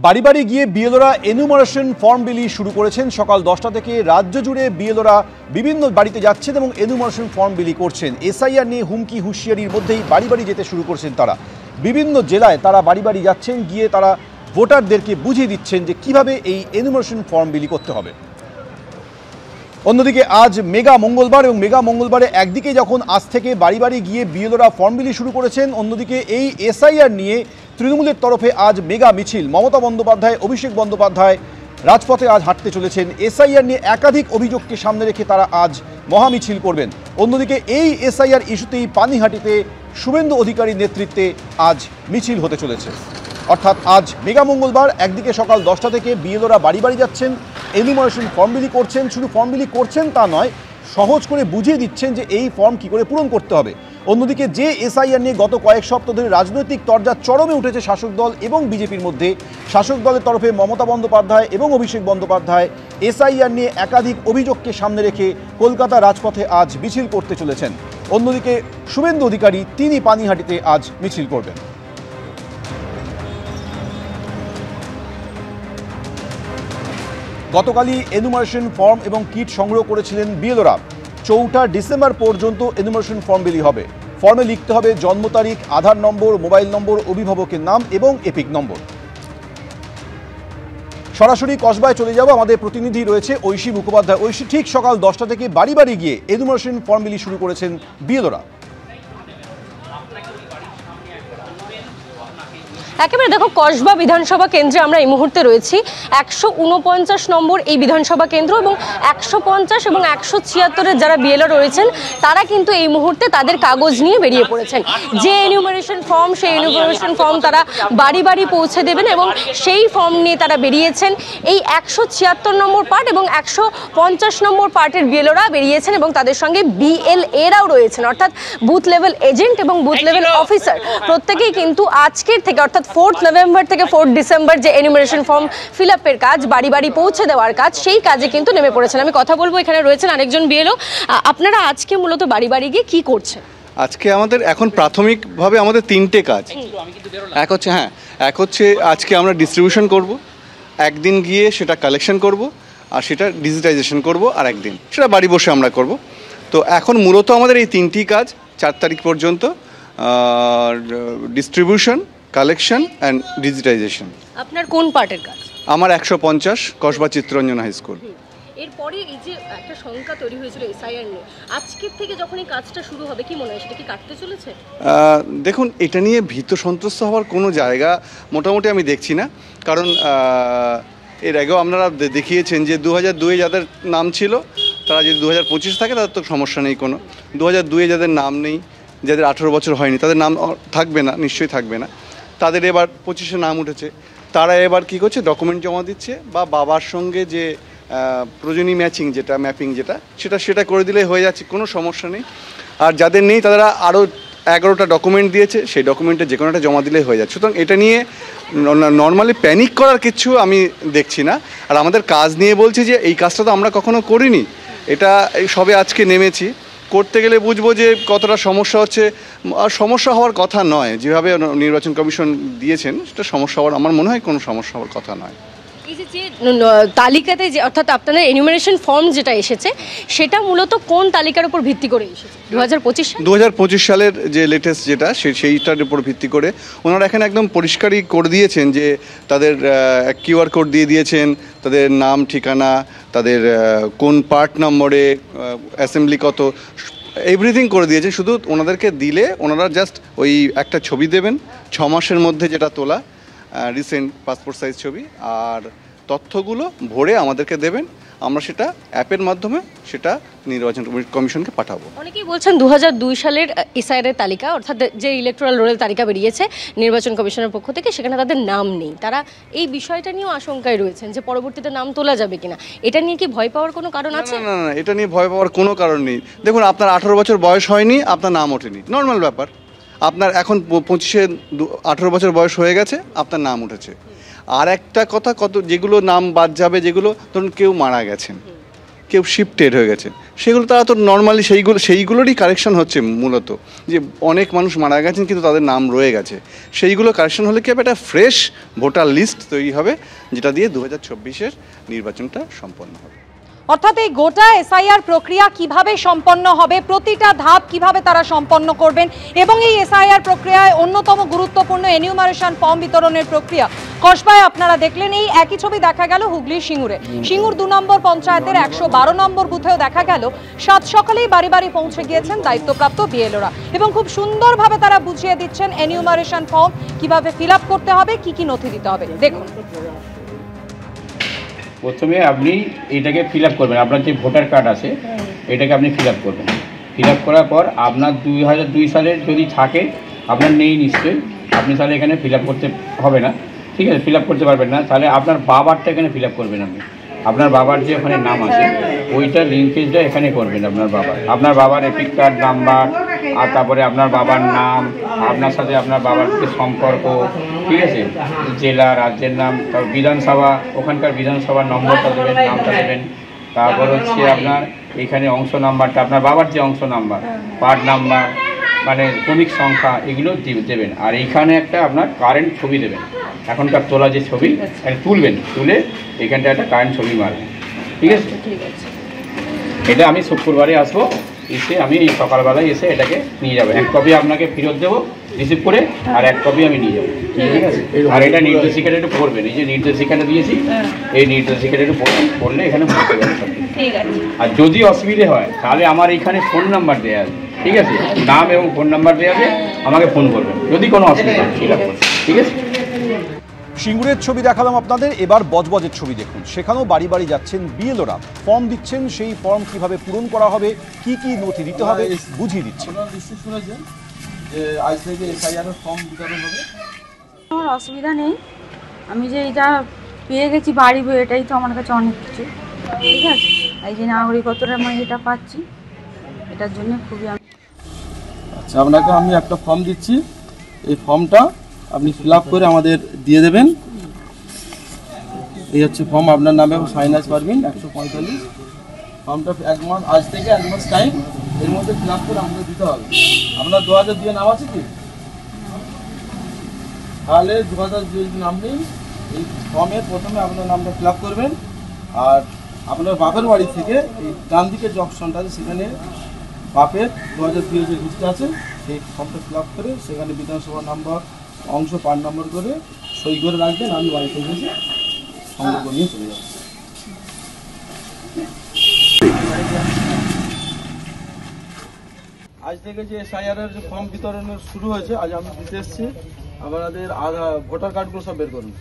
বাড়ি বাড়ি গিয়ে বিএলওরা এনুমারেশন ফর্ম বিলি শুরু করেছেন। সকাল 10টা থেকে রাজ্য জুড়ে বিএলওরা বিভিন্ন বাড়িতে যাচ্ছেন এবং এনুমারেশন ফর্ম বিলি করছেন। এসআইআর নিয়ে হুমকি হুঁশিয়ারির মধ্যেই বাড়ি বাড়ি যেতে শুরু করছেন তারা। বিভিন্ন জেলায় তারা বাড়ি বাড়ি যাচ্ছেন, গিয়ে তারা ভোটারদেরকে বুঝিয়ে দিচ্ছেন যে কিভাবে এই এনুমারেশন ফর্ম বিলি করতে হবে। অন্যদিকে আজ মেগা মঙ্গলবার এবং মেগা মঙ্গলবারে একদিকে যখন আজ থেকে বাড়ি বাড়ি গিয়ে বিএলওরা ফর্ম বিলি শুরু করেছেন, অন্যদিকে এই এসআইআর নিয়ে তৃণমূলের তরফে আজ মেগা মিছিল। মমতা বন্দ্যোপাধ্যায়, অভিষেক বন্দ্যোপাধ্যায় রাজপথে আজ হাঁটতে চলেছেন। এসআইআর নিয়ে একাধিক অভিযোগকে সামনে রেখে তারা আজ মহামিছিল করবেন। অন্যদিকে এই এসআইআর ইস্যুতেই পানিহাটিতে শুভেন্দু অধিকারীর নেতৃত্বে আজ মিছিল হতে চলেছে। অর্থাৎ আজ মেগা মঙ্গলবার, একদিকে সকাল 10টা থেকে বিএলওরা বাড়ি বাড়ি যাচ্ছেন, এনুমারেশন ফর্ম বিলি করছেন। শুধু ফর্ম বিলি করছেন তা নয়, সহজ করে বুঝিয়ে দিচ্ছেন যে এই ফর্ম কী করে পূরণ করতে হবে। অন্যদিকে যে এসআইআর নিয়ে গত কয়েক সপ্তাহ ধরে রাজনৈতিক তরজা চরমে উঠেছে শাসক দল এবং বিজেপির মধ্যে, শাসক দলের তরফে মমতা বন্দ্যোপাধ্যায় এবং অভিষেক বন্দ্যোপাধ্যায় এসআইআর নিয়ে একাধিক অভিযোগকে সামনে রেখে কলকাতা রাজপথে আজ মিছিল করতে চলেছেন। অন্যদিকে শুভেন্দু অধিকারী তিনি পানিহাটিতে আজ মিছিল করবেন। গতকালই এনুমারেশন ফর্ম এবং কিট সংগ্রহ করেছিলেন বিএলওরা। 4 ডিসেম্বর পর্যন্ত এনুমারেশন ফর্ম বিলি হবে। ফর্মে লিখতে হবে জন্ম তারিখ, আধার নম্বর, মোবাইল নম্বর, অভিভাবকের নাম এবং এপিক নম্বর। সরাসরি কসবায় চলে যাব, আমাদের প্রতিনিধি রয়েছে ঐশী মুখোপাধ্যায়। ঐশী, ঠিক সকাল 10টা থেকে বাড়ি বাড়ি গিয়ে এনুমারেশন ফর্ম বিলি শুরু করেছেন বিএলওরা। একেবারে দেখো, কসবা বিধানসভা কেন্দ্রে আমরা এই মুহূর্তে রয়েছি। 149 নম্বর এই বিধানসভা কেন্দ্র এবং 150 এবং 176-এর যারা বিএলও রয়েছেন তারা কিন্তু এই মুহূর্তে তাদের কাগজ নিয়ে বেরিয়ে পড়েছেন। যে এনুমারেশন ফর্ম, সেই এনুমারেশন ফর্ম তারা বাড়ি বাড়ি পৌঁছে দেবেন এবং সেই ফর্ম নিয়ে তারা বেরিয়েছেন। এই 176 নম্বর পার্ট এবং 150 নম্বর পার্টের বিএলওরা বেরিয়েছেন এবং তাদের সঙ্গে বিএলএরাও রয়েছেন, অর্থাৎ বুথ লেভেল এজেন্ট এবং বুথ লেভেল অফিসার। প্রত্যেকেই কিন্তু আজকের থেকে অর্থাৎ 4 নভেম্বর থেকে 4 ডিসেম্বর যে এনুমারেশন ফর্ম ফিল আপের কাজ, বাড়ি বাড়ি পৌঁছে দেওয়ার কাজ, সেই কাজে কিন্তু নেমে পড়েছেন। আমি কথা বলবো, এখানে রয়েছেন আরেকজন বিএলও। আপনারা আজকে মূলত বাড়ি বাড়ি গিয়ে কি করছেন? আজকে আমাদের এখন প্রাথমিকভাবে আমাদের 3টে কাজ। এক হচ্ছে আজকে আমরা ডিস্ট্রিবিউশন করব, একদিন গিয়ে সেটা কালেকশন করব, আর সেটা ডিজিটাইজেশন করব, আর একদিন সেটা বাড়ি বসে আমরা করব। তো এখন মূলত আমাদের এই 3টি কাজ 4 তারিখ পর্যন্ত, ডিস্ট্রিবিউশন, কালেকশন অ্যান্ড ডিজিটাইজেশন। আপনার কোন পার্টের কাজ? আমার 150 কসবা চিত্তরঞ্জন হাই স্কুল। এরপরে এই যে একটা শঙ্কা তৈরি হয়েছিল এসআইআর নিয়ে, আজকের থেকে যখন এই কাজটা শুরু হবে, কি মনে হয় সেটা কি কাটতে চলেছে? দেখুন, এটা নিয়ে ভীত সন্ত্রস্ত হওয়ার কোনো জায়গা মোটামুটি আমি দেখছি না। কারণ এর আগেও আপনারা দেখিয়েছেন যে 2002-এ যাদের নাম ছিল তারা যদি 2025 থাকে তাদের তো সমস্যা নেই কোনো। 2002-এ যাদের নাম নেই, যাদের 18 বছর হয়নি, তাদের নাম থাকবে না, নিশ্চয়ই থাকবে না। তাদের এবার 25-এ নাম উঠেছে, তারা এবার কী করছে, ডকুমেন্ট জমা দিচ্ছে বা বাবার সঙ্গে যে প্রয়োজনীয় ম্যাচিং যেটা, ম্যাপিং যেটা, সেটা করে দিলে হয়ে যাচ্ছে, কোনো সমস্যা নেই। আর যাদের নেই তারা আরও 11টা ডকুমেন্ট দিয়েছে, সেই ডকুমেন্টে যে কোনোটা জমা দিলেই হয়ে যাচ্ছে। সুতরাং এটা নিয়ে নর্মালি প্যানিক করার কিছু আমি দেখছি না। আর আমাদের কাজ নিয়ে বলছি যে এই কাজটা তো আমরা কখনো করিনি, এটা সবে আজকে নেমেছি। করতে গেলে বুঝবো যে কতটা সমস্যা হচ্ছে। আর সমস্যা হওয়ার কথা নয়, যেভাবে নির্বাচন কমিশন দিয়েছেন সেটা সমস্যা হওয়ার, আমার মনে হয় কোনো সমস্যা হওয়ার কথা নয়। এই যে তালিকাতে যে অর্থাৎ আপনাদের এনুমারেশন ফর্ম যেটা এসেছে, সেটা মূলত কোন তালিকার উপর ভিত্তি করে এসেছে? 2025 সালের যে লেটেস্ট যেটা, সেইটার উপর ভিত্তি করে ওনারা এখানে একদম পরিষ্কারই করে দিয়েছেন যে তাদের কিউআর কোড দিয়ে দিয়েছেন, তাদের নাম, ঠিকানা, তাদের কোন পার্ট নম্বরে অ্যাসেম্বলি কত, এভরিথিং করে দিয়েছে। শুধু ওনাদেরকে দিলে ওনারা জাস্ট ওই একটা ছবি দেবেন 6 মাসের মধ্যে যেটা তোলা রিসেন্ট পাসপোর্ট সাইজ ছবি, আর তথ্যগুলো ভরে আমাদেরকে দেবেন। আমরা সেটা অ্যাপের মাধ্যমে সেটা নির্বাচন কমিশনকে পাঠাবো। অনেকেই বলছেন 2002 সালের এসআইআর তালিকা, অর্থাৎ যে ইলেকটোরাল রোলের তালিকা বেরিয়েছে নির্বাচন কমিশনের পক্ষ থেকে, সেখানে তাদের নাম নেই। তারা এই বিষয়টা নিয়েও আশঙ্কায় রয়েছেন যে পরবর্তীতে নাম তোলা যাবে কিনা। এটা নিয়ে কি ভয় পাওয়ার কোনো কারণ আছে? না, এটা নিয়ে ভয় পাওয়ার কোনো কারণ নেই। দেখুন, আপনার 18 বছর বয়স হয়নি, আপনার নাম ওঠেনি, নর্মাল ব্যাপার। আপনার এখন 25-এ 18 বছর বয়স হয়ে গেছে, আপনার নাম উঠেছে। আর একটা কথা, যেগুলো নাম বাদ যাবে, যেগুলো ধরুন কেউ মারা গেছেন, কেউ শিফটেড হয়ে গেছে, সেগুলো তারা তো নর্মালি সেইগুলোরই কারেকশন হচ্ছে মূলত, যে অনেক মানুষ মারা গেছেন কিন্তু তাদের নাম রয়ে গেছে, সেইগুলো কারেকশন হলে কি হবে, একটা ফ্রেশ ভোটার লিস্ট তৈরি হবে, যেটা দিয়ে 2024-এর নির্বাচনটা সম্পন্ন হবে। অর্থাৎ এই গোটা এসআইআর প্রক্রিয়া কিভাবে সম্পন্ন হবে, প্রতিটা ধাপ কিভাবে তারা সম্পন্ন করবেন, এবং এই এসআইআর প্রক্রিয়ায় অন্যতম গুরুত্বপূর্ণ এনিউমারেশন ফর্ম বিতরণের প্রক্রিয়া কসবায় আপনারা দেখলেন। এই একই ছবি দেখা গেল হুগলির সিঙ্গুরে। সিঙ্গুর 2 নম্বর পঞ্চায়েতের 112 নম্বর বুথেও দেখা গেল সাত সকালেই বাড়ি বাড়ি পৌঁছে গিয়েছেন দায়িত্বপ্রাপ্ত বিএলওরা, এবং খুব সুন্দরভাবে তারা বুঝিয়ে দিচ্ছেন এনিউমারেশন ফর্ম কিভাবে ফিল আপ করতে হবে, কি কি নথি দিতে হবে। দেখুন, প্রথমে আপনি এটাকে ফিল আপ করবেন, আপনার যে ভোটার কার্ড আছে এটাকে আপনি ফিল আপ করবেন। ফিল আপ করার পর আপনার 2002 সালের যদি থাকে, আপনার নেই নিশ্চয়ই, আপনি তাহলে এখানে ফিল আপ করতে হবে না, ঠিক আছে, ফিল আপ করতে পারবেন না, তাহলে আপনার বাবারটা এখানে ফিল আপ করবেন। আপনি আপনার বাবার যে ওখানে নাম আছে ওইটা লিঙ্কেজটা এখানে করবেন। আপনার বাবার এপিক কার্ড নাম্বার, আর তারপরে আপনার বাবার নাম, আপনার সাথে আপনার বাবার যে সম্পর্ক, ঠিক আছে, জেলা, রাজ্যের নাম, তারপর বিধানসভা, ওখানকার বিধানসভার নম্বরটা দেবেন, নামটা দেবেন, তারপর হচ্ছে আপনার এখানে অংশ নাম্বারটা, আপনার বাবার যে অংশ নাম্বার, পার্ট নাম্বার, মানে ক্রমিক সংখ্যা, এগুলো দেবেন। আর এইখানে একটা আপনার কারেন্ট ছবি দেবেন, এখনকার তোলা যে ছবি তুলবেন, তুলে এখানটা একটা কারেন্ট ছবি মারবেন, ঠিক আছে। এটা আমি শুক্রবারে আসবো, এসে আমি এই সকালবেলায় এসে এটাকে নিয়ে যাবো। 1 কপি আপনাকে ফেরত দেবো রিসিভ করে, আর 1 কপি আমি নিয়ে যাবো, ঠিক আছে। আর এটা নির্দেশিকাটা একটু পড়বেন, এই যে নির্দেশিকাটা দিয়েছি, এই নির্দেশিকাটা একটু পড়লে এখানে পড়তে পারবেন। আর যদি অসুবিধে হয় তাহলে আমার এইখানে ফোন নাম্বার দেওয়া আছে, ঠিক আছে, নাম এবং ফোন নাম্বার দেওয়া আছে, আমাকে ফোন করবেন যদি কোনো অসুবিধা হয়, ঠিক আছে। সিঙ্গুরের ছবি দেখালাম আপনাদের, এবার বজবজের ছবি দেখুন। সেখানেও বাড়ি বাড়ি যাচ্ছেন বিএলওরা, ফর্ম দিচ্ছেন, সেই ফর্ম কিভাবে পূরণ করা হবে, কি কি নথি দিতে হবে বুঝিয়ে দিচ্ছেন। আজ থেকে এসআইআর ফর্ম বিতরণ হবে। আমার অসুবিধা নেই, আমি যে এটা পেয়ে গেছি বাড়ি বই, এটাই তো আমার কাছে অনেক কিছু, ঠিক আছে। এই যে নাগরিকত্বটা আমি এটা পাচ্ছি, এটার জন্য খুবই আচ্ছা, আপনাকে আমি একটা ফর্ম দিচ্ছি, এই ফর্মটা আপনি ফিল আপ করে আমাদের দিয়ে দেবেন। এই হচ্ছে ফর্ম, আপনার নামে সাইনাস পারবেন 145। ফর্মটা 1 মাস, আজ থেকে 1 মাস টাইম, এর মধ্যে ফিল আপ করে আমাদের দিতে হবে। আপনার 2002 নাম আছে কি? তাহলে 2002 নাম নেই, এই ফর্মে প্রথমে আপনার নামটা ফিল আপ করবেন। আর আপনার বাপের বাড়ি থেকে এই ডান দিকের যে অপশনটা আছে সেখানে বাপের 2002 যে লিস্ট আছে সেই ফর্মটা ফিল আপ করে সেখানে বিধানসভা নাম্বার, অংশ, পার্ট নাম্বার করে সই করে রাখবেন। আমি বাড়িতে এসে সংগ্রহ করে নিয়ে চলে যাব। আজ থেকে যে এসআইআর এর যে ফর্ম বিতরণের শুরু হয়েছে, আজ আমি দিতে এসেছি। আপনাদের ভোটার কার্ডগুলো সব বের করুন।